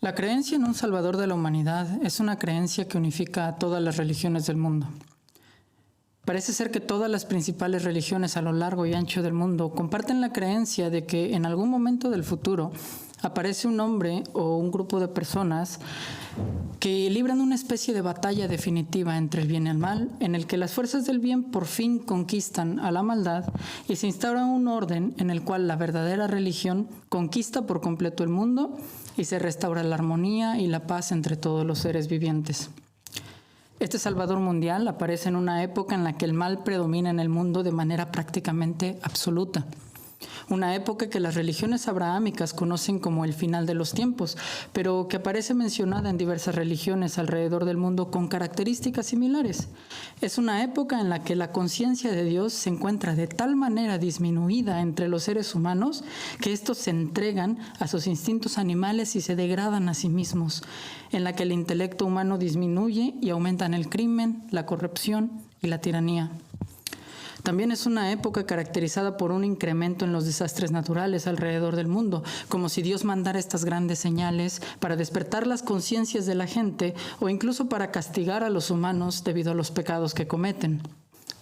La creencia en un Salvador de la humanidad es una creencia que unifica a todas las religiones del mundo. Parece ser que todas las principales religiones a lo largo y ancho del mundo comparten la creencia de que en algún momento del futuro aparece un hombre o un grupo de personas que libran una especie de batalla definitiva entre el bien y el mal, en el que las fuerzas del bien por fin conquistan a la maldad y se instaura un orden en el cual la verdadera religión conquista por completo el mundo y se restaura la armonía y la paz entre todos los seres vivientes. Este Salvador mundial aparece en una época en la que el mal predomina en el mundo de manera prácticamente absoluta. Una época que las religiones abrahámicas conocen como el final de los tiempos, pero que aparece mencionada en diversas religiones alrededor del mundo con características similares. Es una época en la que la conciencia de Dios se encuentra de tal manera disminuida entre los seres humanos que estos se entregan a sus instintos animales y se degradan a sí mismos, en la que el intelecto humano disminuye y aumentan el crimen, la corrupción y la tiranía. También es una época caracterizada por un incremento en los desastres naturales alrededor del mundo, como si Dios mandara estas grandes señales para despertar las conciencias de la gente o incluso para castigar a los humanos debido a los pecados que cometen.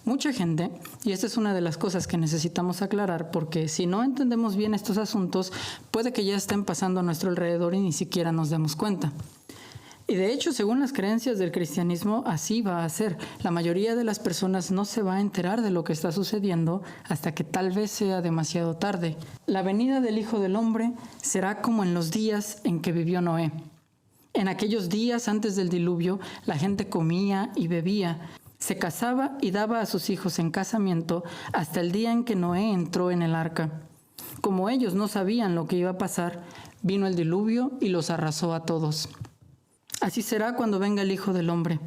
Mucha gente, y esta es una de las cosas que necesitamos aclarar, porque si no entendemos bien estos asuntos, puede que ya estén pasando a nuestro alrededor y ni siquiera nos demos cuenta. Y de hecho, según las creencias del cristianismo, así va a ser. La mayoría de las personas no se va a enterar de lo que está sucediendo hasta que tal vez sea demasiado tarde. La venida del Hijo del Hombre será como en los días en que vivió Noé. En aquellos días antes del diluvio, la gente comía y bebía, se casaba y daba a sus hijos en casamiento hasta el día en que Noé entró en el arca. Como ellos no sabían lo que iba a pasar, vino el diluvio y los arrasó a todos. Así será cuando venga el Hijo del Hombre.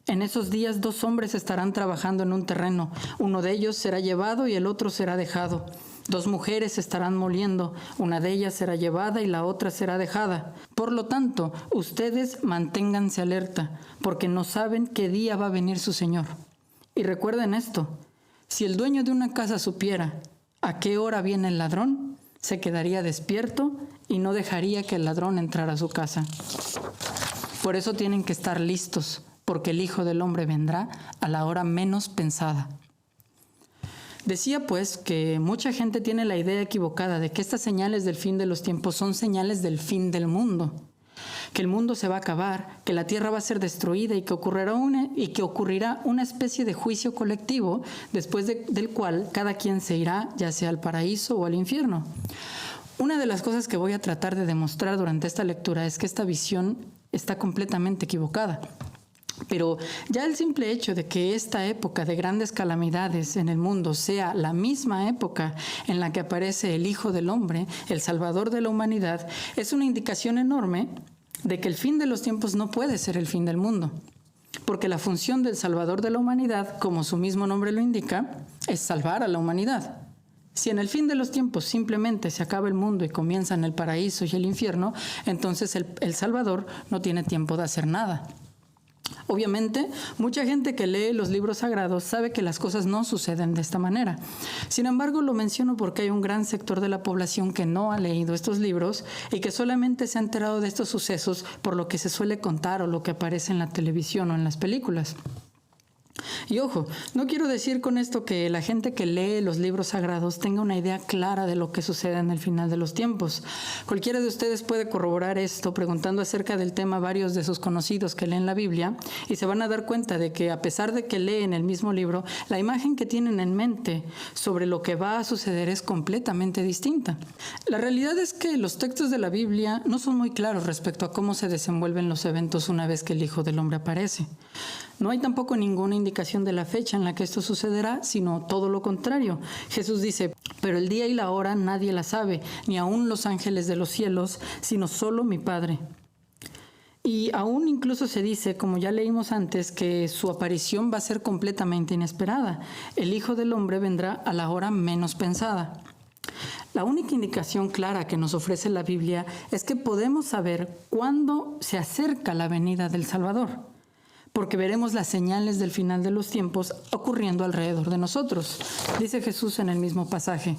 En esos días 2 hombres estarán trabajando en un terreno. Uno de ellos será llevado y el otro será dejado. 2 mujeres estarán moliendo. Una de ellas será llevada y la otra será dejada. Por lo tanto, ustedes manténganse alerta, porque no saben qué día va a venir su Señor. Y recuerden esto, si el dueño de una casa supiera a qué hora viene el ladrón, se quedaría despierto y no dejaría que el ladrón entrara a su casa. Por eso tienen que estar listos, porque el Hijo del Hombre vendrá a la hora menos pensada. Decía pues que mucha gente tiene la idea equivocada de que estas señales del fin de los tiempos son señales del fin del mundo, que el mundo se va a acabar, que la tierra va a ser destruida y que ocurrirá una especie de juicio colectivo después del cual cada quien se irá, ya sea al paraíso o al infierno. Una de las cosas que voy a tratar de demostrar durante esta lectura es que esta visión está completamente equivocada. Pero ya el simple hecho de que esta época de grandes calamidades en el mundo sea la misma época en la que aparece el Hijo del Hombre, el Salvador de la humanidad, es una indicación enorme de que el fin de los tiempos no puede ser el fin del mundo. Porque la función del Salvador de la humanidad, como su mismo nombre lo indica, es salvar a la humanidad. Si en el fin de los tiempos simplemente se acaba el mundo y comienzan el paraíso y el infierno, entonces el Salvador no tiene tiempo de hacer nada. Obviamente, mucha gente que lee los libros sagrados sabe que las cosas no suceden de esta manera. Sin embargo, lo menciono porque hay un gran sector de la población que no ha leído estos libros y que solamente se ha enterado de estos sucesos por lo que se suele contar o lo que aparece en la televisión o en las películas. Y ojo, no quiero decir con esto que la gente que lee los libros sagrados tenga una idea clara de lo que sucede en el final de los tiempos. Cualquiera de ustedes puede corroborar esto preguntando acerca del tema a varios de sus conocidos que leen la Biblia y se van a dar cuenta de que a pesar de que leen el mismo libro, la imagen que tienen en mente sobre lo que va a suceder es completamente distinta. La realidad es que los textos de la Biblia no son muy claros respecto a cómo se desenvuelven los eventos una vez que el Hijo del Hombre aparece. No hay tampoco ninguna indicación de la fecha en la que esto sucederá, sino todo lo contrario. Jesús dice, pero el día y la hora nadie la sabe, ni aun los ángeles de los cielos, sino solo mi Padre. Y aún incluso se dice, como ya leímos antes, que su aparición va a ser completamente inesperada. El Hijo del Hombre vendrá a la hora menos pensada. La única indicación clara que nos ofrece la Biblia es que podemos saber cuándo se acerca la venida del Salvador, porque veremos las señales del final de los tiempos ocurriendo alrededor de nosotros. Dice Jesús en el mismo pasaje,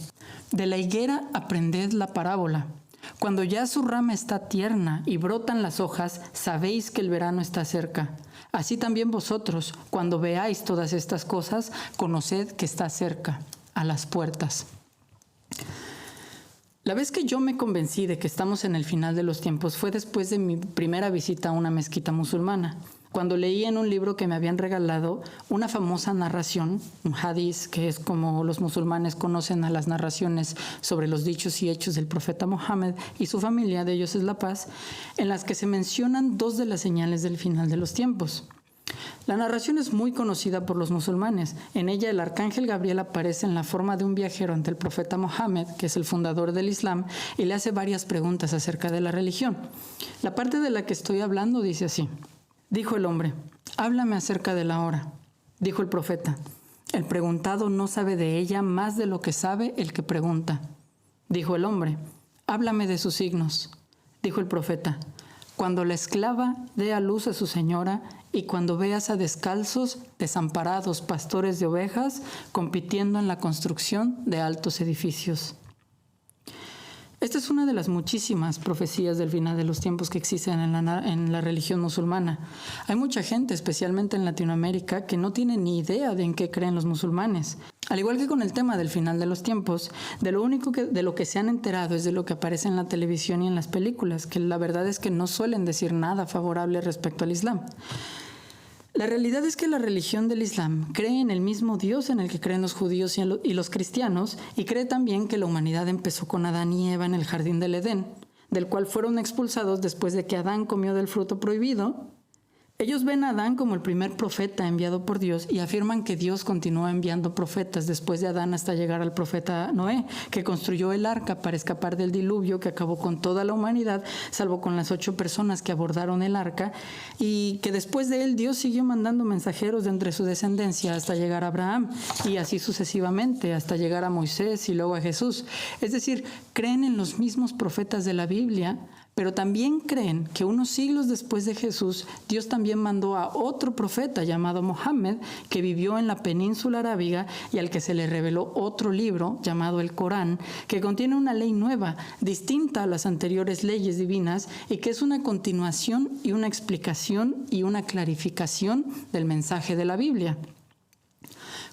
de la higuera aprended la parábola. Cuando ya su rama está tierna y brotan las hojas, sabéis que el verano está cerca. Así también vosotros, cuando veáis todas estas cosas, conoced que está cerca, a las puertas. La vez que yo me convencí de que estamos en el final de los tiempos fue después de mi primera visita a una mezquita musulmana, cuando leí en un libro que me habían regalado una famosa narración, un hadiz, que es como los musulmanes conocen a las narraciones sobre los dichos y hechos del profeta Mohammed y su familia, de ellos es la paz, en las que se mencionan dos de las señales del final de los tiempos. La narración es muy conocida por los musulmanes. En ella el arcángel Gabriel aparece en la forma de un viajero ante el profeta Mohammed, que es el fundador del Islam, y le hace varias preguntas acerca de la religión. La parte de la que estoy hablando dice así: dijo el hombre, háblame acerca de la hora. Dijo el profeta, el preguntado no sabe de ella más de lo que sabe el que pregunta. Dijo el hombre, háblame de sus signos. Dijo el profeta, cuando la esclava dé a luz a su señora y cuando veas a descalzos, desamparados pastores de ovejas compitiendo en la construcción de altos edificios. Esta es una de las muchísimas profecías del final de los tiempos que existen en la religión musulmana. Hay mucha gente, especialmente en Latinoamérica, que no tiene ni idea de en qué creen los musulmanes. Al igual que con el tema del final de los tiempos, de lo que se han enterado es de lo que aparece en la televisión y en las películas, que la verdad es que no suelen decir nada favorable respecto al Islam. La realidad es que la religión del Islam cree en el mismo Dios en el que creen los judíos y los cristianos, y cree también que la humanidad empezó con Adán y Eva en el jardín del Edén, del cual fueron expulsados después de que Adán comió del fruto prohibido. Ellos ven a Adán como el primer profeta enviado por Dios y afirman que Dios continúa enviando profetas después de Adán hasta llegar al profeta Noé, que construyó el arca para escapar del diluvio que acabó con toda la humanidad, salvo con las 8 personas que abordaron el arca, y que después de él Dios siguió mandando mensajeros de entre su descendencia hasta llegar a Abraham, y así sucesivamente hasta llegar a Moisés y luego a Jesús. Es decir, creen en los mismos profetas de la Biblia, pero también creen que unos siglos después de Jesús, Dios también mandó a otro profeta llamado Mohammed, que vivió en la península arábiga y al que se le reveló otro libro llamado el Corán, que contiene una ley nueva, distinta a las anteriores leyes divinas y que es una continuación y una explicación y una clarificación del mensaje de la Biblia.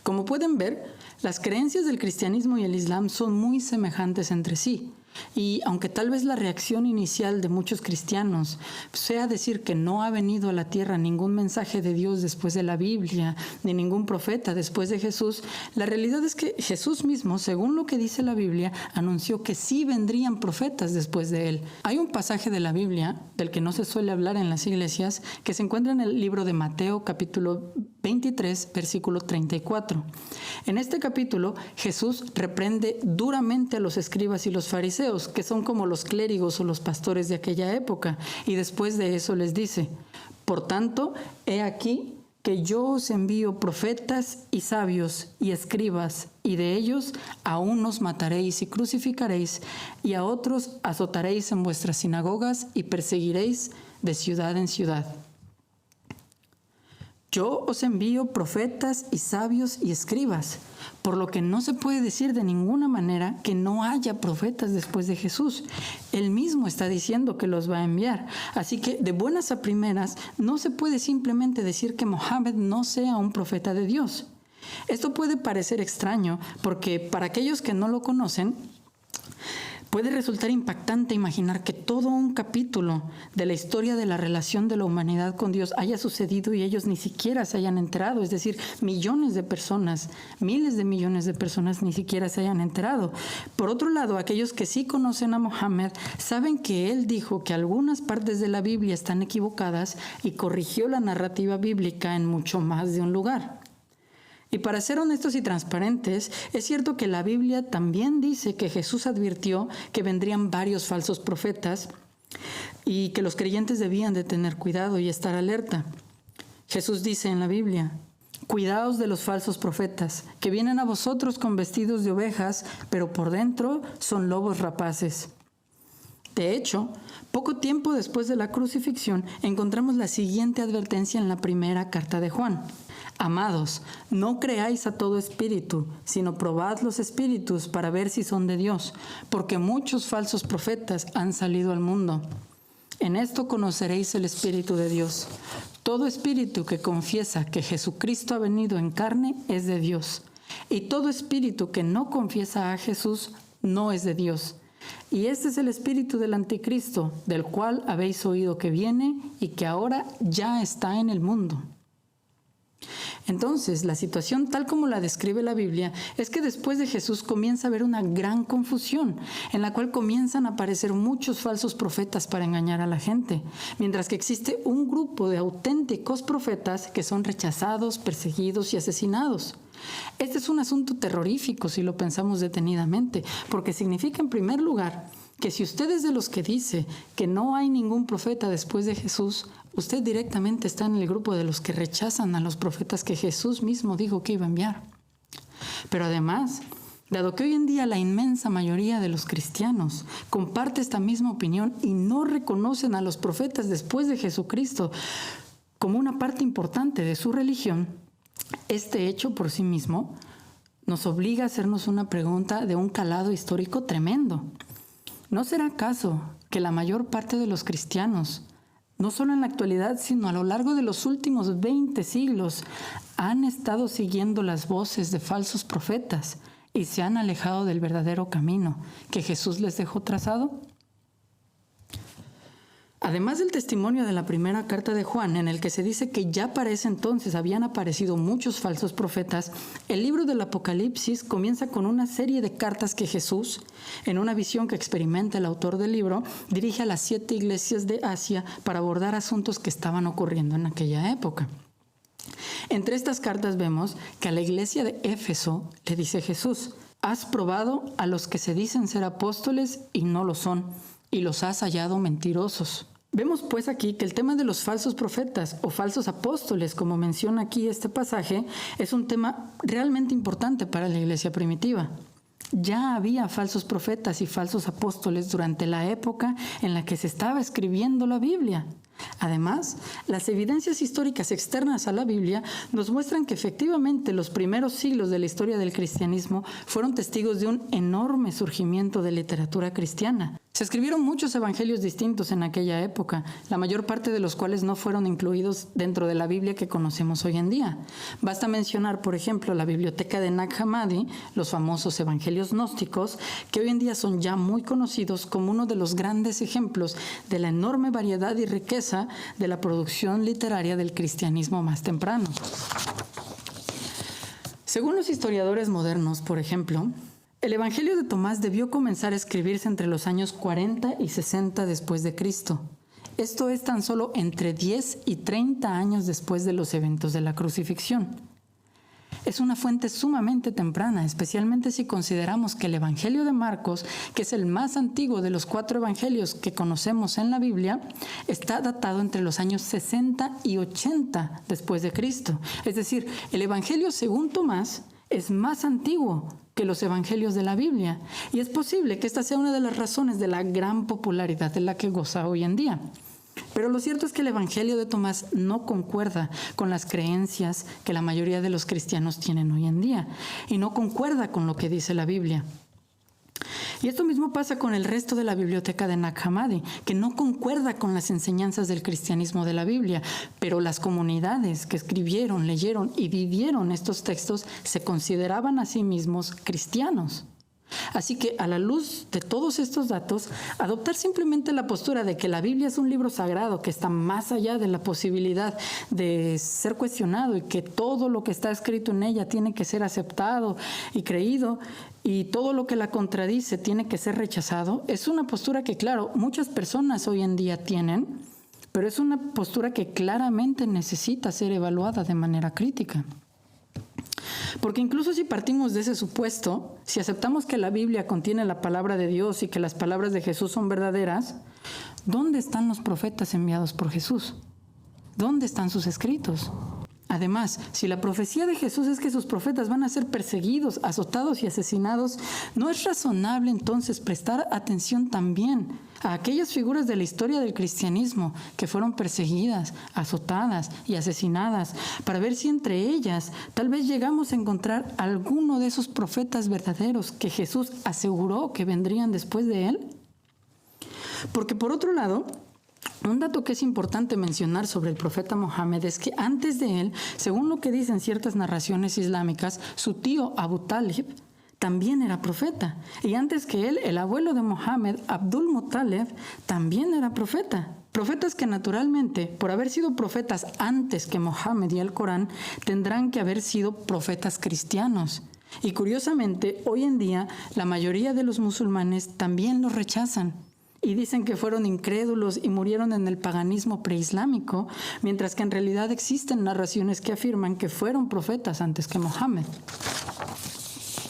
Como pueden ver, las creencias del cristianismo y el islam son muy semejantes entre sí. Y aunque tal vez la reacción inicial de muchos cristianos sea decir que no ha venido a la tierra ningún mensaje de Dios después de la Biblia, ni ningún profeta después de Jesús, la realidad es que Jesús mismo, según lo que dice la Biblia, anunció que sí vendrían profetas después de él. Hay un pasaje de la Biblia, del que no se suele hablar en las iglesias, que se encuentra en el libro de Mateo, capítulo 23, versículo 34. En este capítulo, Jesús reprende duramente a los escribas y los fariseos, que son como los clérigos o los pastores de aquella época, y después de eso les dice, por tanto, he aquí que yo os envío profetas y sabios y escribas, y de ellos a unos mataréis y crucificaréis, y a otros azotaréis en vuestras sinagogas y perseguiréis de ciudad en ciudad. Yo os envío profetas y sabios y escribas, por lo que no se puede decir de ninguna manera que no haya profetas después de Jesús. Él mismo está diciendo que los va a enviar. Así que de buenas a primeras no se puede simplemente decir que Mohammed no sea un profeta de Dios. Esto puede parecer extraño porque para aquellos que no lo conocen, puede resultar impactante imaginar que todo un capítulo de la historia de la relación de la humanidad con Dios haya sucedido y ellos ni siquiera se hayan enterado. Es decir, millones de personas, miles de millones de personas ni siquiera se hayan enterado. Por otro lado, aquellos que sí conocen a Mohammed saben que él dijo que algunas partes de la Biblia están equivocadas y corrigió la narrativa bíblica en mucho más de un lugar. Y para ser honestos y transparentes, es cierto que la Biblia también dice que Jesús advirtió que vendrían varios falsos profetas y que los creyentes debían de tener cuidado y estar alerta. Jesús dice en la Biblia, cuidaos de los falsos profetas, que vienen a vosotros con vestidos de ovejas, pero por dentro son lobos rapaces. De hecho, poco tiempo después de la crucifixión, encontramos la siguiente advertencia en la primera carta de Juan. Amados, no creáis a todo espíritu, sino probad los espíritus para ver si son de Dios, porque muchos falsos profetas han salido al mundo. En esto conoceréis el Espíritu de Dios. Todo espíritu que confiesa que Jesucristo ha venido en carne es de Dios, y todo espíritu que no confiesa a Jesús no es de Dios. Y este es el espíritu del anticristo, del cual habéis oído que viene y que ahora ya está en el mundo. Entonces, la situación tal como la describe la Biblia es que después de Jesús comienza a haber una gran confusión, en la cual comienzan a aparecer muchos falsos profetas para engañar a la gente, mientras que existe un grupo de auténticos profetas que son rechazados, perseguidos y asesinados. Este es un asunto terrorífico si lo pensamos detenidamente, porque significa en primer lugar que si usted es de los que dice que no hay ningún profeta después de Jesús, usted directamente está en el grupo de los que rechazan a los profetas que Jesús mismo dijo que iba a enviar. Pero además, dado que hoy en día la inmensa mayoría de los cristianos comparte esta misma opinión y no reconocen a los profetas después de Jesucristo como una parte importante de su religión, este hecho por sí mismo nos obliga a hacernos una pregunta de un calado histórico tremendo. ¿No será acaso que la mayor parte de los cristianos, no solo en la actualidad, sino a lo largo de los últimos 20 siglos, han estado siguiendo las voces de falsos profetas y se han alejado del verdadero camino que Jesús les dejó trazado? Además del testimonio de la primera carta de Juan, en el que se dice que ya para ese entonces habían aparecido muchos falsos profetas, el libro del Apocalipsis comienza con una serie de cartas que Jesús, en una visión que experimenta el autor del libro, dirige a las 7 iglesias de Asia para abordar asuntos que estaban ocurriendo en aquella época. Entre estas cartas vemos que a la iglesia de Éfeso le dice Jesús: has probado a los que se dicen ser apóstoles y no lo son, y los has hallado mentirosos. Vemos pues aquí que el tema de los falsos profetas o falsos apóstoles, como menciona aquí este pasaje, es un tema realmente importante para la iglesia primitiva. Ya había falsos profetas y falsos apóstoles durante la época en la que se estaba escribiendo la Biblia. Además, las evidencias históricas externas a la Biblia nos muestran que efectivamente los primeros siglos de la historia del cristianismo fueron testigos de un enorme surgimiento de literatura cristiana. Se escribieron muchos evangelios distintos en aquella época, la mayor parte de los cuales no fueron incluidos dentro de la Biblia que conocemos hoy en día. Basta mencionar, por ejemplo, la biblioteca de Nag Hammadi, los famosos evangelios gnósticos, que hoy en día son ya muy conocidos como uno de los grandes ejemplos de la enorme variedad y riqueza de la producción literaria del cristianismo más temprano. Según los historiadores modernos, por ejemplo, el Evangelio de Tomás debió comenzar a escribirse entre los años 40 y 60 después de Cristo. Esto es tan solo entre 10 y 30 años después de los eventos de la crucifixión. Es una fuente sumamente temprana, especialmente si consideramos que el Evangelio de Marcos, que es el más antiguo de los 4 evangelios que conocemos en la Biblia, está datado entre los años 60 y 80 después de Cristo. Es decir, el Evangelio según Tomás es más antiguo que los evangelios de la Biblia, y es posible que esta sea una de las razones de la gran popularidad de la que goza hoy en día. Pero lo cierto es que el Evangelio de Tomás no concuerda con las creencias que la mayoría de los cristianos tienen hoy en día, y no concuerda con lo que dice la Biblia. Y esto mismo pasa con el resto de la biblioteca de Nag Hammadi, que no concuerda con las enseñanzas del cristianismo de la Biblia, pero las comunidades que escribieron, leyeron y vivieron estos textos se consideraban a sí mismos cristianos. Así que, a la luz de todos estos datos, adoptar simplemente la postura de que la Biblia es un libro sagrado que está más allá de la posibilidad de ser cuestionado y que todo lo que está escrito en ella tiene que ser aceptado y creído y todo lo que la contradice tiene que ser rechazado, es una postura que, claro, muchas personas hoy en día tienen, pero es una postura que claramente necesita ser evaluada de manera crítica. Porque incluso si partimos de ese supuesto, si aceptamos que la Biblia contiene la palabra de Dios y que las palabras de Jesús son verdaderas, ¿dónde están los profetas enviados por Jesús? ¿Dónde están sus escritos? Además, si la profecía de Jesús es que sus profetas van a ser perseguidos, azotados y asesinados, ¿no es razonable entonces prestar atención también a aquellas figuras de la historia del cristianismo que fueron perseguidas, azotadas y asesinadas, para ver si entre ellas tal vez llegamos a encontrar alguno de esos profetas verdaderos que Jesús aseguró que vendrían después de él? Porque por otro lado, un dato que es importante mencionar sobre el profeta Mohammed es que antes de él, según lo que dicen ciertas narraciones islámicas, su tío Abu Talib también era profeta. Y antes que él, el abuelo de Mohammed, Abdul Muttalib, también era profeta. Profetas que naturalmente, por haber sido profetas antes que Mohammed y el Corán, tendrán que haber sido profetas cristianos. Y curiosamente, hoy en día, la mayoría de los musulmanes también los rechazan. Y dicen que fueron incrédulos y murieron en el paganismo preislámico, mientras que en realidad existen narraciones que afirman que fueron profetas antes que Mohammed.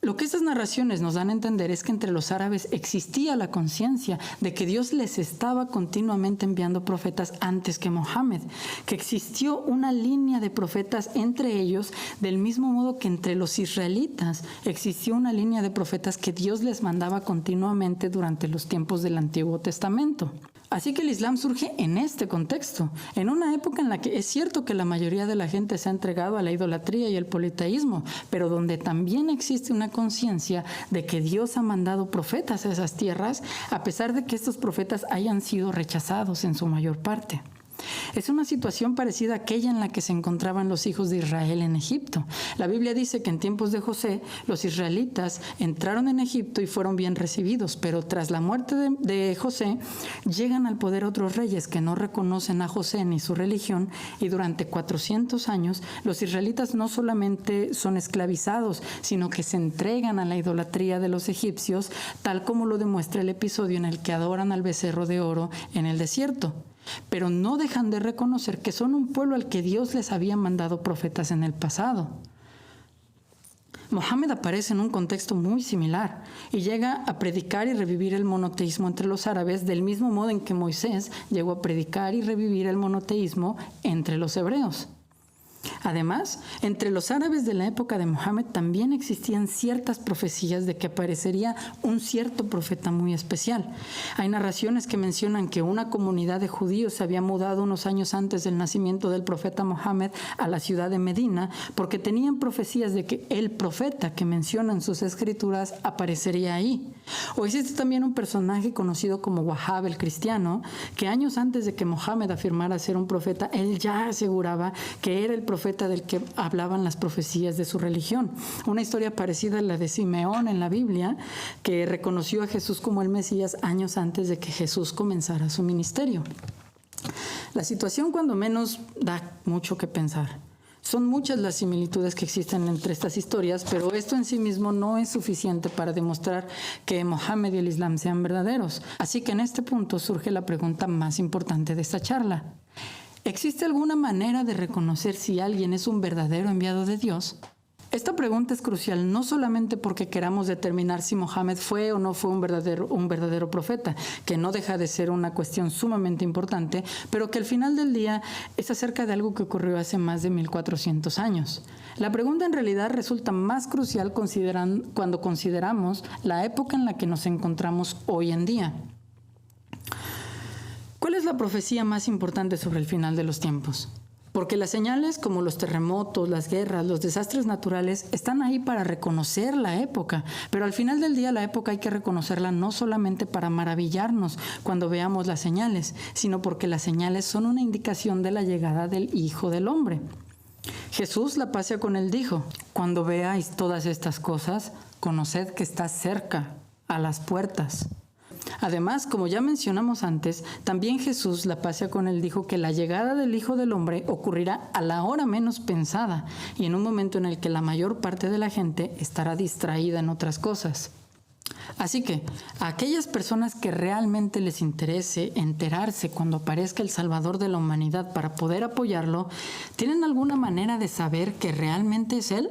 Lo que estas narraciones nos dan a entender es que entre los árabes existía la conciencia de que Dios les estaba continuamente enviando profetas antes que Mohammed, que existió una línea de profetas entre ellos, del mismo modo que entre los israelitas existió una línea de profetas que Dios les mandaba continuamente durante los tiempos del Antiguo Testamento. Así que el Islam surge en este contexto, en una época en la que es cierto que la mayoría de la gente se ha entregado a la idolatría y el politeísmo, pero donde también existe una conciencia de que Dios ha mandado profetas a esas tierras, a pesar de que estos profetas hayan sido rechazados en su mayor parte. Es una situación parecida a aquella en la que se encontraban los hijos de Israel en Egipto. La Biblia dice que en tiempos de José, los israelitas entraron en Egipto y fueron bien recibidos, pero tras la muerte de José, llegan al poder otros reyes que no reconocen a José ni su religión, y durante 400 años los israelitas no solamente son esclavizados, sino que se entregan a la idolatría de los egipcios, tal como lo demuestra el episodio en el que adoran al becerro de oro en el desierto. Pero no dejan de reconocer que son un pueblo al que Dios les había mandado profetas en el pasado. Mohammed aparece en un contexto muy similar y llega a predicar y revivir el monoteísmo entre los árabes del mismo modo en que Moisés llegó a predicar y revivir el monoteísmo entre los hebreos. Además, entre los árabes de la época de Mohammed también existían ciertas profecías de que aparecería un cierto profeta muy especial. Hay narraciones que mencionan que una comunidad de judíos se había mudado unos años antes del nacimiento del profeta Mohammed a la ciudad de Medina porque tenían profecías de que el profeta que mencionan sus escrituras aparecería ahí. O existe también un personaje conocido como Wahab el cristiano, que años antes de que Mohammed afirmara ser un profeta, él ya aseguraba que era el profeta del que hablaban las profecías de su religión. Una historia parecida a la de Simeón en la Biblia, que reconoció a Jesús como el Mesías años antes de que Jesús comenzara su ministerio. La situación, cuando menos, da mucho que pensar. Son muchas las similitudes que existen entre estas historias, pero esto en sí mismo no es suficiente para demostrar que Mohammed y el Islam sean verdaderos. Así que en este punto surge la pregunta más importante de esta charla. ¿Existe alguna manera de reconocer si alguien es un verdadero enviado de Dios? Esta pregunta es crucial no solamente porque queramos determinar si Mohammed fue o no fue un verdadero profeta, que no deja de ser una cuestión sumamente importante, pero que al final del día es acerca de algo que ocurrió hace más de 1400 años. La pregunta en realidad resulta más crucial cuando consideramos la época en la que nos encontramos hoy en día. ¿Cuál es la profecía más importante sobre el final de los tiempos? Porque las señales como los terremotos, las guerras, los desastres naturales están ahí para reconocer la época, pero al final del día la época hay que reconocerla no solamente para maravillarnos cuando veamos las señales, sino porque las señales son una indicación de la llegada del Hijo del Hombre. Jesús, la paz sea con él, dijo: cuando veáis todas estas cosas, conoced que está cerca, a las puertas. Además, como ya mencionamos antes, también Jesús, la paz sea con él, dijo que la llegada del Hijo del Hombre ocurrirá a la hora menos pensada y en un momento en el que la mayor parte de la gente estará distraída en otras cosas. Así que, a aquellas personas que realmente les interese enterarse cuando aparezca el Salvador de la humanidad para poder apoyarlo, ¿tienen alguna manera de saber que realmente es Él?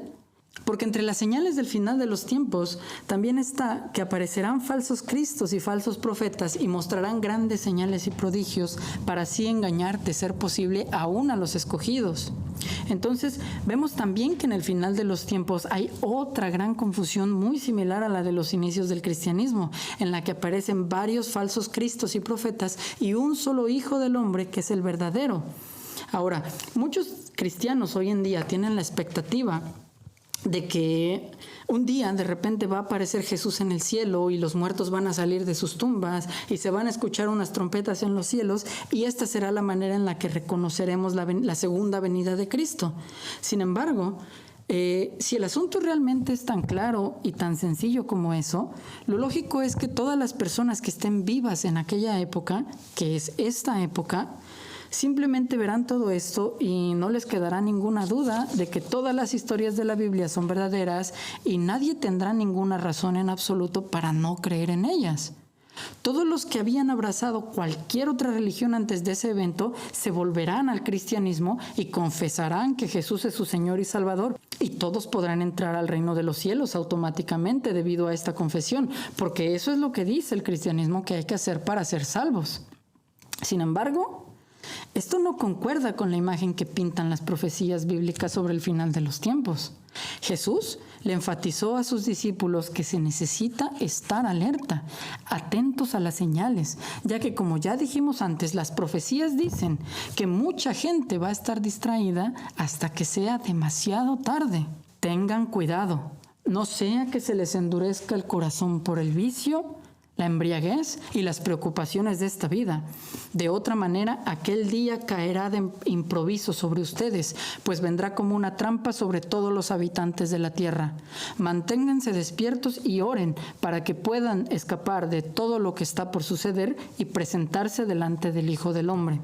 Porque entre las señales del final de los tiempos también está que aparecerán falsos cristos y falsos profetas y mostrarán grandes señales y prodigios para así engañar, de ser posible, aún a los escogidos. Entonces vemos también que en el final de los tiempos hay otra gran confusión muy similar a la de los inicios del cristianismo, en la que aparecen varios falsos cristos y profetas y un solo Hijo del Hombre que es el verdadero. Ahora, muchos cristianos hoy en día tienen la expectativa de que un día de repente va a aparecer Jesús en el cielo y los muertos van a salir de sus tumbas y se van a escuchar unas trompetas en los cielos y esta será la manera en la que reconoceremos la segunda venida de Cristo. Sin embargo, si el asunto realmente es tan claro y tan sencillo como eso, lo lógico es que todas las personas que estén vivas en aquella época, que es esta época, simplemente verán todo esto y no les quedará ninguna duda de que todas las historias de la Biblia son verdaderas y nadie tendrá ninguna razón en absoluto para no creer en ellas. Todos los que habían abrazado cualquier otra religión antes de ese evento se volverán al cristianismo y confesarán que Jesús es su Señor y Salvador, y todos podrán entrar al reino de los cielos automáticamente debido a esta confesión, porque eso es lo que dice el cristianismo que hay que hacer para ser salvos. Sin embargo, esto no concuerda con la imagen que pintan las profecías bíblicas sobre el final de los tiempos. Jesús le enfatizó a sus discípulos que se necesita estar alerta, atentos a las señales, ya que, como ya dijimos antes, las profecías dicen que mucha gente va a estar distraída hasta que sea demasiado tarde. Tengan cuidado, no sea que se les endurezca el corazón por el vicio, la embriaguez y las preocupaciones de esta vida. De otra manera, aquel día caerá de improviso sobre ustedes, pues vendrá como una trampa sobre todos los habitantes de la tierra. Manténganse despiertos y oren para que puedan escapar de todo lo que está por suceder y presentarse delante del Hijo del Hombre.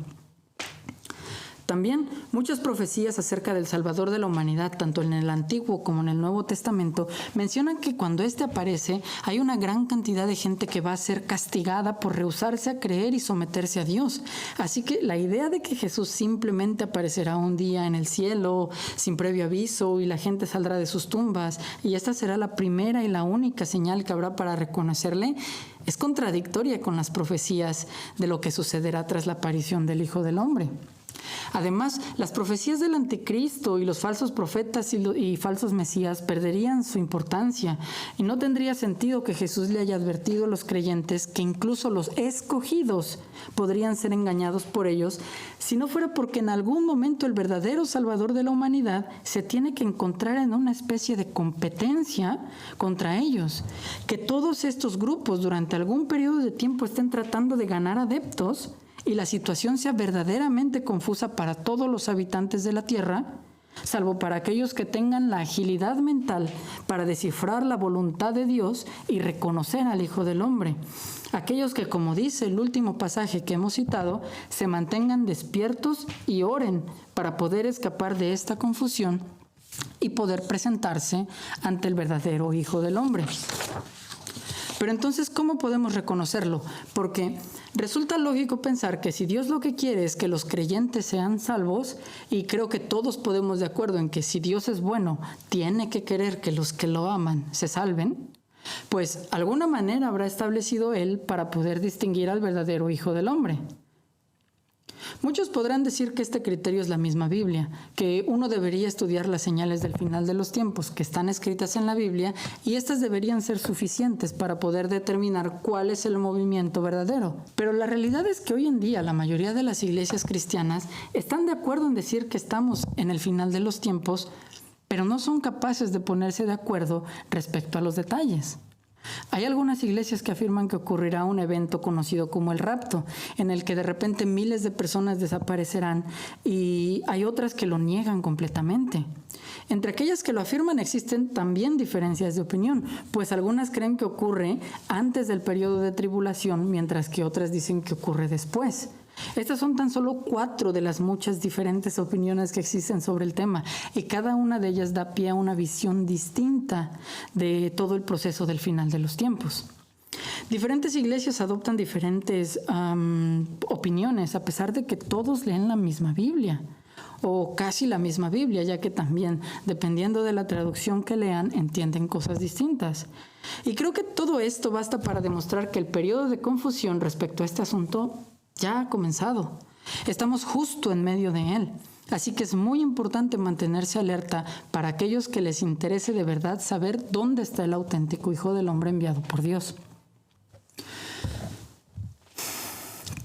También muchas profecías acerca del Salvador de la humanidad, tanto en el Antiguo como en el Nuevo Testamento, mencionan que cuando éste aparece hay una gran cantidad de gente que va a ser castigada por rehusarse a creer y someterse a Dios. Así que la idea de que Jesús simplemente aparecerá un día en el cielo sin previo aviso y la gente saldrá de sus tumbas y esta será la primera y la única señal que habrá para reconocerle es contradictoria con las profecías de lo que sucederá tras la aparición del Hijo del Hombre. Además, las profecías del anticristo y los falsos profetas y falsos mesías perderían su importancia y no tendría sentido que Jesús le haya advertido a los creyentes que incluso los escogidos podrían ser engañados por ellos si no fuera porque en algún momento el verdadero Salvador de la humanidad se tiene que encontrar en una especie de competencia contra ellos. Que todos estos grupos durante algún periodo de tiempo estén tratando de ganar adeptos y la situación sea verdaderamente confusa para todos los habitantes de la tierra, salvo para aquellos que tengan la agilidad mental para descifrar la voluntad de Dios y reconocer al Hijo del Hombre. Aquellos que, como dice el último pasaje que hemos citado, se mantengan despiertos y oren para poder escapar de esta confusión y poder presentarse ante el verdadero Hijo del Hombre. Pero entonces, ¿cómo podemos reconocerlo? Porque resulta lógico pensar que si Dios lo que quiere es que los creyentes sean salvos, y creo que todos podemos de acuerdo en que si Dios es bueno, tiene que querer que los que lo aman se salven, pues alguna manera habrá establecido Él para poder distinguir al verdadero Hijo del Hombre. Muchos podrán decir que este criterio es la misma Biblia, que uno debería estudiar las señales del final de los tiempos que están escritas en la Biblia y estas deberían ser suficientes para poder determinar cuál es el movimiento verdadero. Pero la realidad es que hoy en día la mayoría de las iglesias cristianas están de acuerdo en decir que estamos en el final de los tiempos, pero no son capaces de ponerse de acuerdo respecto a los detalles. Hay algunas iglesias que afirman que ocurrirá un evento conocido como el rapto, en el que de repente miles de personas desaparecerán, y hay otras que lo niegan completamente. Entre aquellas que lo afirman existen también diferencias de opinión, pues algunas creen que ocurre antes del periodo de tribulación, mientras que otras dicen que ocurre después. Estas son tan solo 4 de las muchas diferentes opiniones que existen sobre el tema, y cada una de ellas da pie a una visión distinta de todo el proceso del final de los tiempos. Diferentes iglesias adoptan diferentes opiniones, a pesar de que todos leen la misma Biblia. o casi la misma Biblia, ya que también, dependiendo de la traducción que lean, entienden cosas distintas. Y creo que todo esto basta para demostrar que el periodo de confusión respecto a este asunto ya ha comenzado. Estamos justo en medio de él. Así que es muy importante mantenerse alerta para aquellos que les interese de verdad saber dónde está el auténtico Hijo del Hombre enviado por Dios.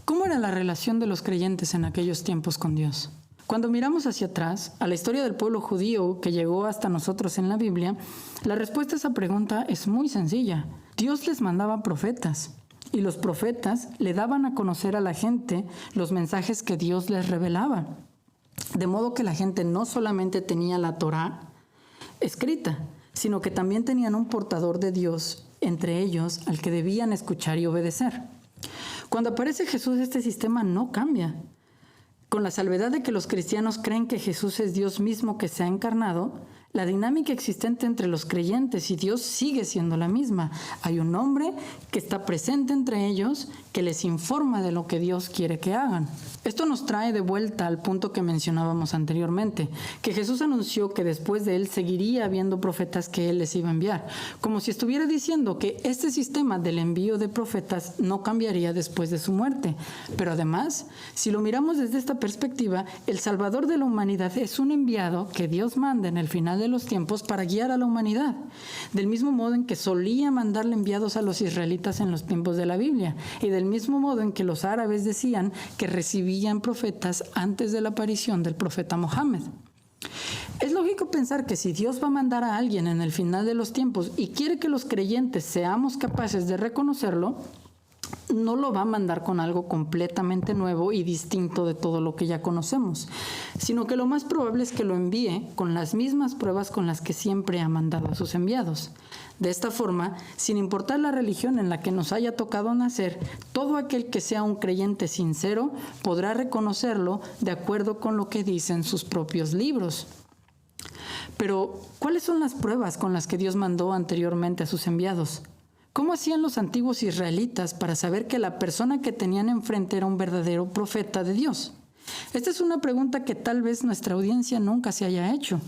¿Cómo era la relación de los creyentes en aquellos tiempos con Dios? Cuando miramos hacia atrás, a la historia del pueblo judío que llegó hasta nosotros en la Biblia, la respuesta a esa pregunta es muy sencilla. Dios les mandaba profetas, y los profetas le daban a conocer a la gente los mensajes que Dios les revelaba. De modo que la gente no solamente tenía la Torá escrita, sino que también tenían un portador de Dios entre ellos al que debían escuchar y obedecer. Cuando aparece Jesús, este sistema no cambia. Con la salvedad de que los cristianos creen que Jesús es Dios mismo que se ha encarnado, la dinámica existente entre los creyentes y Dios sigue siendo la misma. Hay un hombre que está presente entre ellos, que les informa de lo que Dios quiere que hagan. Esto nos trae de vuelta al punto que mencionábamos anteriormente, que Jesús anunció que después de él seguiría habiendo profetas que él les iba a enviar, como si estuviera diciendo que este sistema del envío de profetas no cambiaría después de su muerte. Pero además, si lo miramos desde esta perspectiva, el Salvador de la humanidad es un enviado que Dios manda en el final de los tiempos para guiar a la humanidad, del mismo modo en que solía mandarle enviados a los israelitas en los tiempos de la Biblia, y del mismo modo en que los árabes decían que recibían profetas antes de la aparición del profeta Mohammed. Es lógico pensar que si Dios va a mandar a alguien en el final de los tiempos y quiere que los creyentes seamos capaces de reconocerlo, no lo va a mandar con algo completamente nuevo y distinto de todo lo que ya conocemos, sino que lo más probable es que lo envíe con las mismas pruebas con las que siempre ha mandado a sus enviados. De esta forma, sin importar la religión en la que nos haya tocado nacer, todo aquel que sea un creyente sincero podrá reconocerlo de acuerdo con lo que dicen sus propios libros. Pero, ¿cuáles son las pruebas con las que Dios mandó anteriormente a sus enviados? ¿Cómo hacían los antiguos israelitas para saber que la persona que tenían enfrente era un verdadero profeta de Dios? Esta es una pregunta que tal vez nuestra audiencia nunca se haya hecho.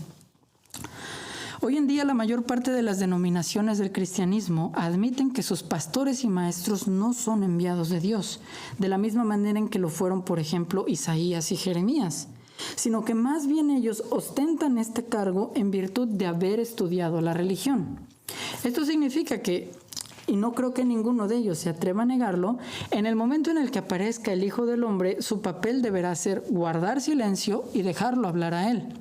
Hoy en día la mayor parte de las denominaciones del cristianismo admiten que sus pastores y maestros no son enviados de Dios, de la misma manera en que lo fueron, por ejemplo, Isaías y Jeremías, sino que más bien ellos ostentan este cargo en virtud de haber estudiado la religión. Esto significa que, y no creo que ninguno de ellos se atreva a negarlo, en el momento en el que aparezca el Hijo del Hombre, su papel deberá ser guardar silencio y dejarlo hablar a él.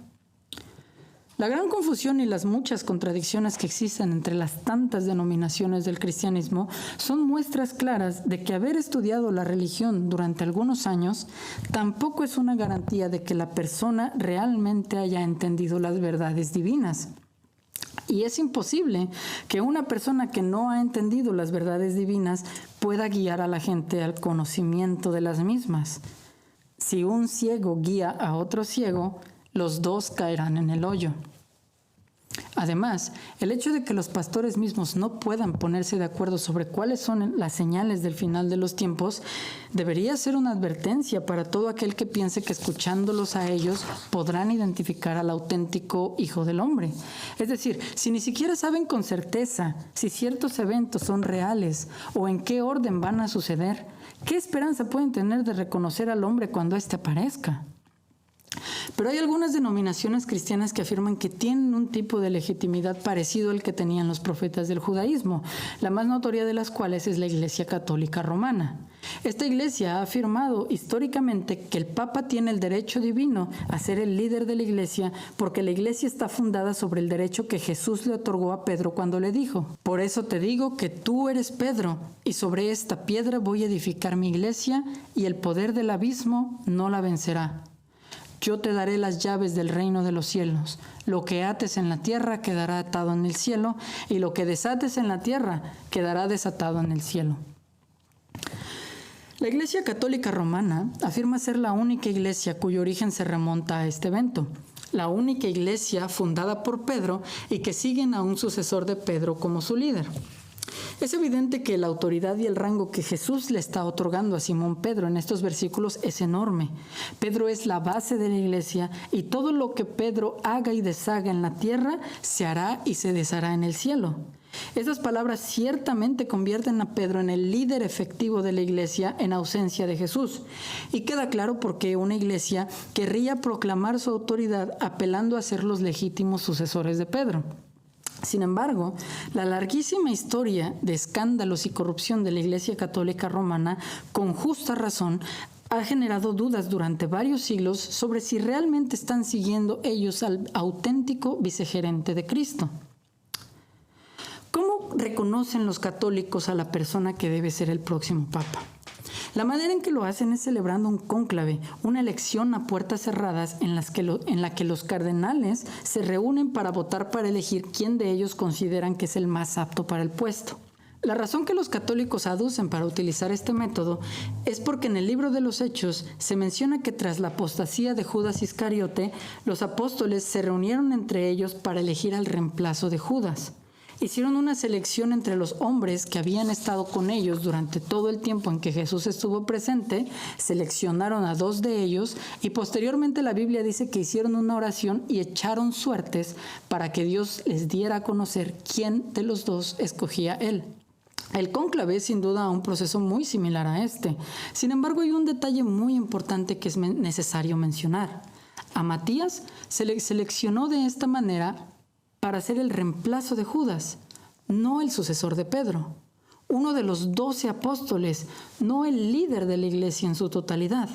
La gran confusión y las muchas contradicciones que existen entre las tantas denominaciones del cristianismo son muestras claras de que haber estudiado la religión durante algunos años tampoco es una garantía de que la persona realmente haya entendido las verdades divinas. Y es imposible que una persona que no ha entendido las verdades divinas pueda guiar a la gente al conocimiento de las mismas. Si un ciego guía a otro ciego, los dos caerán en el hoyo. Además, el hecho de que los pastores mismos no puedan ponerse de acuerdo sobre cuáles son las señales del final de los tiempos debería ser una advertencia para todo aquel que piense que escuchándolos a ellos podrán identificar al auténtico Hijo del Hombre. Es decir, si ni siquiera saben con certeza si ciertos eventos son reales o en qué orden van a suceder, ¿qué esperanza pueden tener de reconocer al hombre cuando éste aparezca? Pero hay algunas denominaciones cristianas que afirman que tienen un tipo de legitimidad parecido al que tenían los profetas del judaísmo, la más notoria de las cuales es la Iglesia Católica Romana. Esta iglesia ha afirmado históricamente que el Papa tiene el derecho divino a ser el líder de la iglesia porque la iglesia está fundada sobre el derecho que Jesús le otorgó a Pedro cuando le dijo: "Por eso te digo que tú eres Pedro, y sobre esta piedra voy a edificar mi iglesia, y el poder del abismo no la vencerá. Yo te daré las llaves del reino de los cielos. Lo que ates en la tierra quedará atado en el cielo, y lo que desates en la tierra quedará desatado en el cielo". La Iglesia Católica Romana afirma ser la única iglesia cuyo origen se remonta a este evento, la única iglesia fundada por Pedro y que siguen a un sucesor de Pedro como su líder. Es evidente que la autoridad y el rango que Jesús le está otorgando a Simón Pedro en estos versículos es enorme. Pedro es la base de la iglesia y todo lo que Pedro haga y deshaga en la tierra se hará y se deshará en el cielo. Estas palabras ciertamente convierten a Pedro en el líder efectivo de la iglesia en ausencia de Jesús. Y queda claro por qué una iglesia querría proclamar su autoridad apelando a ser los legítimos sucesores de Pedro. Sin embargo, la larguísima historia de escándalos y corrupción de la Iglesia Católica Romana, con justa razón, ha generado dudas durante varios siglos sobre si realmente están siguiendo ellos al auténtico vicegerente de Cristo. ¿Cómo reconocen los católicos a la persona que debe ser el próximo Papa? La manera en que lo hacen es celebrando un cónclave, una elección a puertas cerradas en la que los cardenales se reúnen para votar para elegir quién de ellos consideran que es el más apto para el puesto. La razón que los católicos aducen para utilizar este método es porque en el libro de los Hechos se menciona que tras la apostasía de Judas Iscariote, los apóstoles se reunieron entre ellos para elegir al reemplazo de Judas. Hicieron una selección entre los hombres que habían estado con ellos durante todo el tiempo en que Jesús estuvo presente, seleccionaron a 2 de ellos y posteriormente la Biblia dice que hicieron una oración y echaron suertes para que Dios les diera a conocer quién de los 2 escogía él. El cónclave es sin duda un proceso muy similar a este. Sin embargo, hay un detalle muy importante que es necesario mencionar. A Matías se le seleccionó de esta manera para ser el reemplazo de Judas, no el sucesor de Pedro, uno de los 12 apóstoles, no el líder de la iglesia en su totalidad.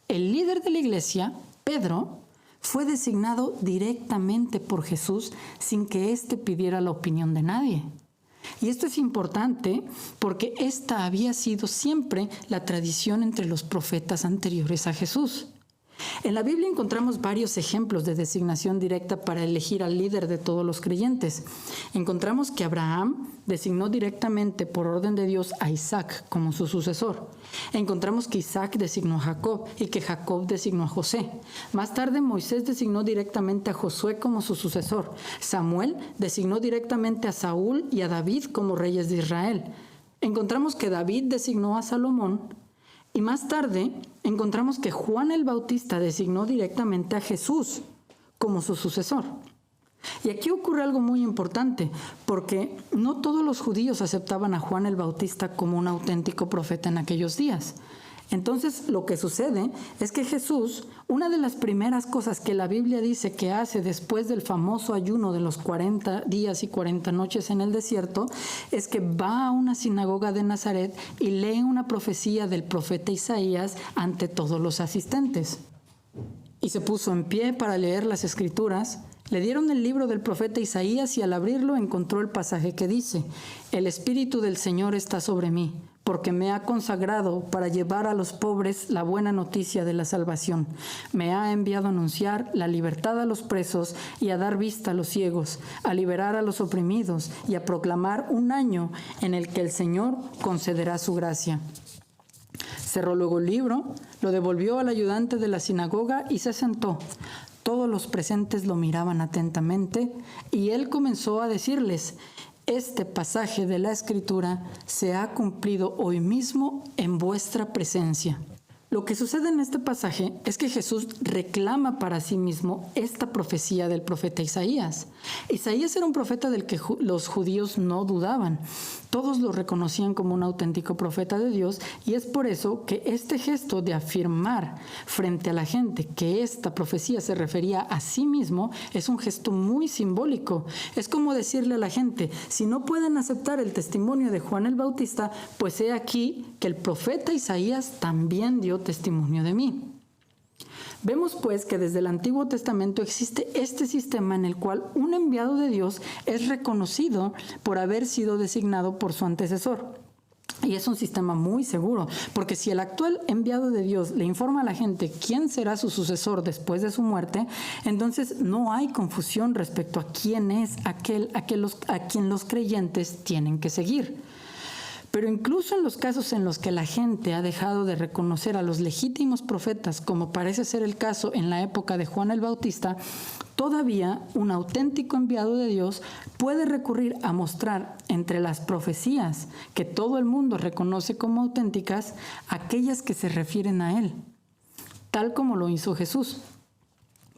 El líder de la iglesia, Pedro, fue designado directamente por Jesús sin que éste pidiera la opinión de nadie. Y esto es importante porque esta había sido siempre la tradición entre los profetas anteriores a Jesús. En la Biblia encontramos varios ejemplos de designación directa para elegir al líder de todos los creyentes. Encontramos que Abraham designó directamente por orden de Dios a Isaac como su sucesor. Encontramos que Isaac designó a Jacob y que Jacob designó a José. Más tarde Moisés designó directamente a Josué como su sucesor. Samuel designó directamente a Saúl y a David como reyes de Israel. Encontramos que David designó a Salomón. Y más tarde encontramos que Juan el Bautista designó directamente a Jesús como su sucesor. Y aquí ocurre algo muy importante, porque no todos los judíos aceptaban a Juan el Bautista como un auténtico profeta en aquellos días. Entonces, lo que sucede es que Jesús, una de las primeras cosas que la Biblia dice que hace después del famoso ayuno de los 40 días y 40 noches en el desierto, es que va a una sinagoga de Nazaret y lee una profecía del profeta Isaías ante todos los asistentes. Y se puso en pie para leer las Escrituras. Le dieron el libro del profeta Isaías y al abrirlo encontró el pasaje que dice: «El Espíritu del Señor está sobre mí, porque me ha consagrado para llevar a los pobres la buena noticia de la salvación. Me ha enviado a anunciar la libertad a los presos y a dar vista a los ciegos, a liberar a los oprimidos y a proclamar un año en el que el Señor concederá su gracia». Cerró luego el libro, lo devolvió al ayudante de la sinagoga y se sentó. Todos los presentes lo miraban atentamente y él comenzó a decirles: «Este pasaje de la Escritura se ha cumplido hoy mismo en vuestra presencia». Lo que sucede en este pasaje es que Jesús reclama para sí mismo esta profecía del profeta Isaías. Isaías era un profeta del que los judíos no dudaban. Todos lo reconocían como un auténtico profeta de Dios y es por eso que este gesto de afirmar frente a la gente que esta profecía se refería a sí mismo es un gesto muy simbólico. Es como decirle a la gente: si no pueden aceptar el testimonio de Juan el Bautista, pues he aquí que el profeta Isaías también dio testimonio de mí. Vemos pues que desde el Antiguo Testamento existe este sistema en el cual un enviado de Dios es reconocido por haber sido designado por su antecesor. Y es un sistema muy seguro, porque si el actual enviado de Dios le informa a la gente quién será su sucesor después de su muerte, entonces no hay confusión respecto a quién es aquel a quien los creyentes tienen que seguir. Pero incluso en los casos en los que la gente ha dejado de reconocer a los legítimos profetas, como parece ser el caso en la época de Juan el Bautista, todavía un auténtico enviado de Dios puede recurrir a mostrar entre las profecías que todo el mundo reconoce como auténticas aquellas que se refieren a Él, tal como lo hizo Jesús.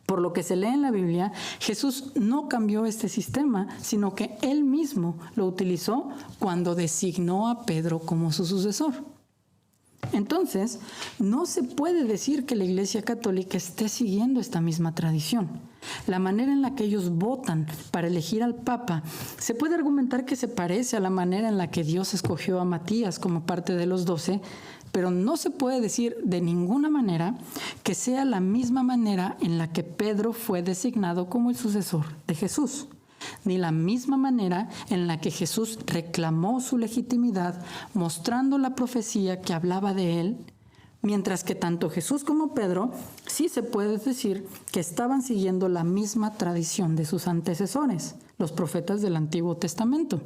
Por lo que se lee en la Biblia, Jesús no cambió este sistema, sino que Él mismo lo utilizó cuando designó a Pedro como su sucesor. Entonces, no se puede decir que la Iglesia Católica esté siguiendo esta misma tradición. La manera en la que ellos votan para elegir al Papa se puede argumentar que se parece a la manera en la que Dios escogió a Matías como parte de los 12, pero no se puede decir de ninguna manera que sea la misma manera en la que Pedro fue designado como el sucesor de Jesús, ni la misma manera en la que Jesús reclamó su legitimidad mostrando la profecía que hablaba de él, mientras que tanto Jesús como Pedro sí se puede decir que estaban siguiendo la misma tradición de sus antecesores, los profetas del Antiguo Testamento.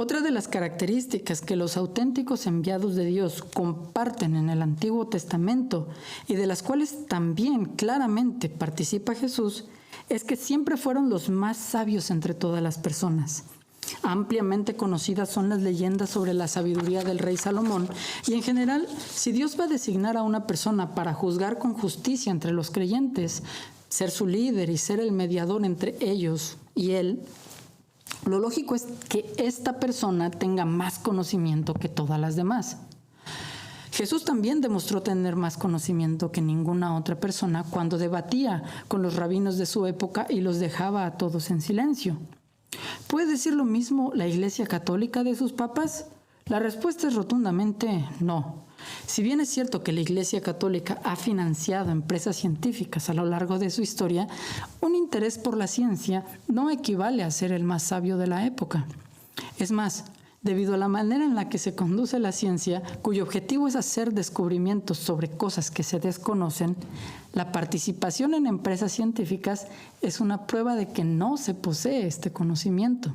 Otra de las características que los auténticos enviados de Dios comparten en el Antiguo Testamento y de las cuales también claramente participa Jesús es que siempre fueron los más sabios entre todas las personas. Ampliamente conocidas son las leyendas sobre la sabiduría del rey Salomón y en general, si Dios va a designar a una persona para juzgar con justicia entre los creyentes, ser su líder y ser el mediador entre ellos y él, lo lógico es que esta persona tenga más conocimiento que todas las demás. Jesús también demostró tener más conocimiento que ninguna otra persona cuando debatía con los rabinos de su época y los dejaba a todos en silencio. ¿Puede decir lo mismo la Iglesia Católica de sus papas? La respuesta es rotundamente no. Si bien es cierto que la Iglesia Católica ha financiado empresas científicas a lo largo de su historia, un interés por la ciencia no equivale a ser el más sabio de la época. Es más, debido a la manera en la que se conduce la ciencia, cuyo objetivo es hacer descubrimientos sobre cosas que se desconocen, la participación en empresas científicas es una prueba de que no se posee este conocimiento.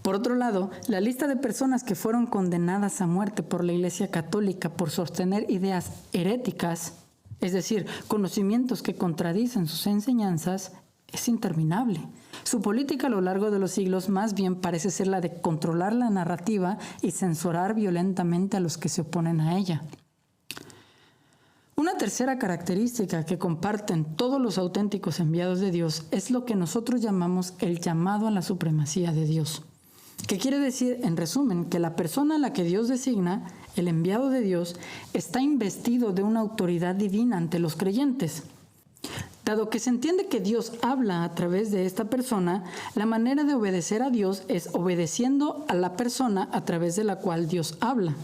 Por otro lado, la lista de personas que fueron condenadas a muerte por la Iglesia Católica por sostener ideas heréticas, es decir, conocimientos que contradicen sus enseñanzas, es interminable. Su política a lo largo de los siglos más bien parece ser la de controlar la narrativa y censurar violentamente a los que se oponen a ella. Una tercera característica que comparten todos los auténticos enviados de Dios es lo que nosotros llamamos el llamado a la supremacía de Dios. ¿Qué quiere decir, en resumen, que la persona a la que Dios designa, el enviado de Dios, está investido de una autoridad divina ante los creyentes? Dado que se entiende que Dios habla a través de esta persona, la manera de obedecer a Dios es obedeciendo a la persona a través de la cual Dios habla.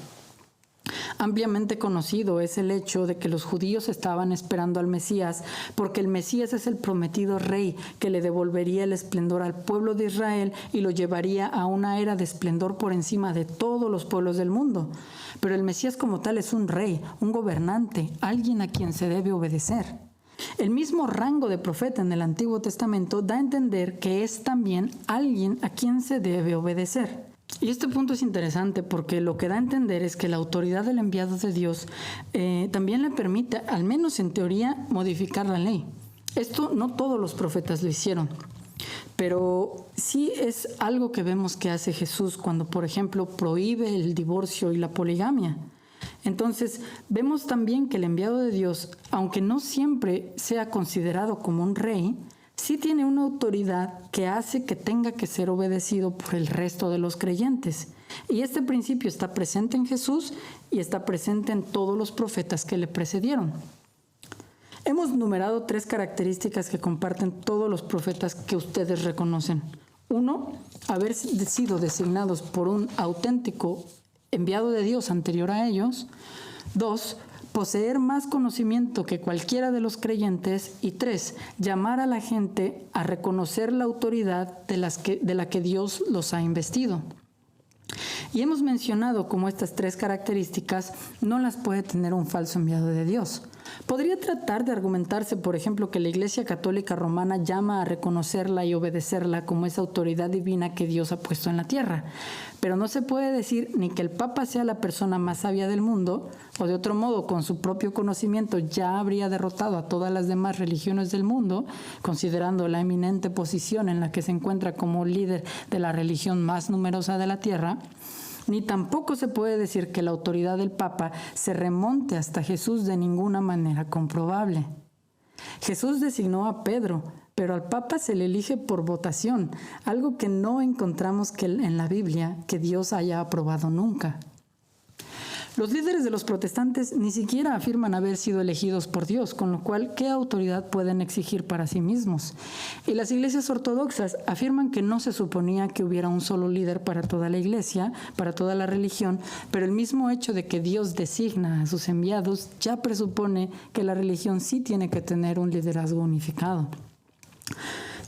Ampliamente conocido es el hecho de que los judíos estaban esperando al Mesías, porque el Mesías es el prometido rey que le devolvería el esplendor al pueblo de Israel y lo llevaría a una era de esplendor por encima de todos los pueblos del mundo. Pero el Mesías como tal es un rey, un gobernante, alguien a quien se debe obedecer. El mismo rango de profeta en el Antiguo Testamento da a entender que es también alguien a quien se debe obedecer. Y este punto es interesante porque lo que da a entender es que la autoridad del enviado de Dios también le permite, al menos en teoría, modificar la ley. Esto no todos los profetas lo hicieron, pero sí es algo que vemos que hace Jesús cuando, por ejemplo, prohíbe el divorcio y la poligamia. Entonces, vemos también que el enviado de Dios, aunque no siempre sea considerado como un rey, sí tiene una autoridad que hace que tenga que ser obedecido por el resto de los creyentes. Y este principio está presente en Jesús y está presente en todos los profetas que le precedieron. Hemos numerado 3 características que comparten todos los profetas que ustedes reconocen. 1, haber sido designados por un auténtico enviado de Dios anterior a ellos. 2, poseer más conocimiento que cualquiera de los creyentes. Y 3, llamar a la gente a reconocer la autoridad de la que Dios los ha investido. Y hemos mencionado cómo estas 3 características no las puede tener un falso enviado de Dios. Podría tratar de argumentarse, por ejemplo, que la Iglesia Católica Romana llama a reconocerla y obedecerla como esa autoridad divina que Dios ha puesto en la tierra. Pero no se puede decir ni que el Papa sea la persona más sabia del mundo, o de otro modo, con su propio conocimiento ya habría derrotado a todas las demás religiones del mundo, considerando la eminente posición en la que se encuentra como líder de la religión más numerosa de la tierra. Ni tampoco se puede decir que la autoridad del Papa se remonte hasta Jesús de ninguna manera comprobable. Jesús designó a Pedro, pero al Papa se le elige por votación, algo que no encontramos en la Biblia que Dios haya aprobado nunca. Los líderes de los protestantes ni siquiera afirman haber sido elegidos por Dios, con lo cual, ¿qué autoridad pueden exigir para sí mismos? Y las iglesias ortodoxas afirman que no se suponía que hubiera un solo líder para toda la iglesia, para toda la religión, pero el mismo hecho de que Dios designa a sus enviados ya presupone que la religión sí tiene que tener un liderazgo unificado.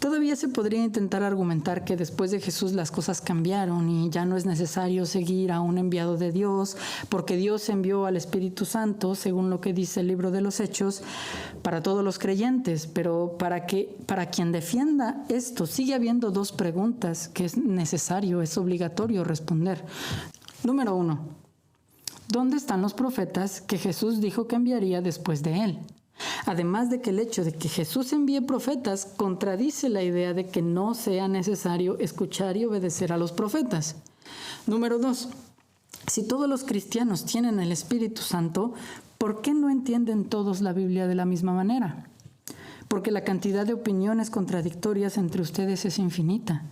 Todavía se podría intentar argumentar que después de Jesús las cosas cambiaron y ya no es necesario seguir a un enviado de Dios, porque Dios envió al Espíritu Santo, según lo que dice el libro de los Hechos, para todos los creyentes. Pero para quien defienda esto, sigue habiendo dos preguntas que es necesario, es obligatorio responder. Número 1. ¿Dónde están los profetas que Jesús dijo que enviaría después de él? Además de que el hecho de que Jesús envíe profetas contradice la idea de que no sea necesario escuchar y obedecer a los profetas. Número 2. Si todos los cristianos tienen el Espíritu Santo, ¿por qué no entienden todos la Biblia de la misma manera? Porque la cantidad de opiniones contradictorias entre ustedes es infinita.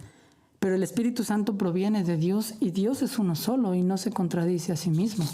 Pero el Espíritu Santo proviene de Dios y Dios es uno solo y no se contradice a sí mismo.